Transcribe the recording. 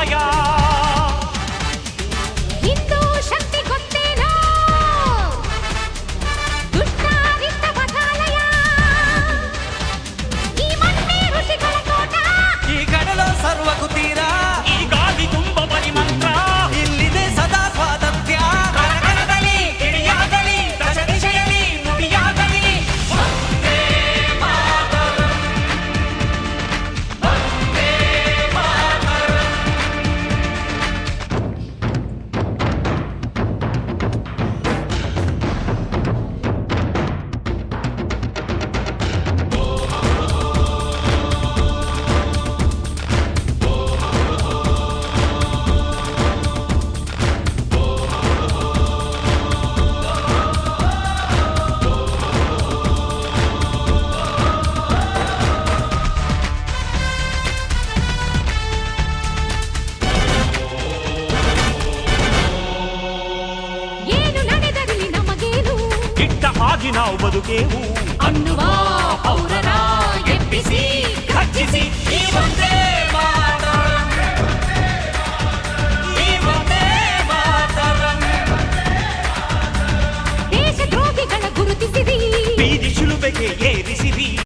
ಮಾಯ ಹಿಂದೂ ಶಕ್ತಿ ಗೊತ್ತೇನೋ ದುಷ್ಟಾರಿತ ಪಥಾಲಯ ಈ ಮಣ್ಣೆ ಋಷಿಗಳ ತೋಟ ಈ ಕಡಲ ಸರ್ವ ಕುತೀರ ಈ ಗಾಳಿ ತುಂಬ ಪರಿಮಂತ್ರ ಇಲ್ಲಿದೆ ಸದಾ ಸ್ವಾತಂತ್ರ್ಯ ಕರಕರದಲ್ಲಿ ಗಿಳಿಯಾಗಲಿ ದಶ ದಿಶೆಯಲ್ಲಿ ನುಡಿಯಾಗಲಿ ವಂದೇ ಮಾತರಂ ವಂದೇ ಮಾತರಂ. ಏನು ನಡೆದರಲ್ಲಿ ನಮಗೇನು ಇಟ್ಟ ಹಾಗೆ ನಾವು ಬದುಕೇವು ಅನ್ನುವ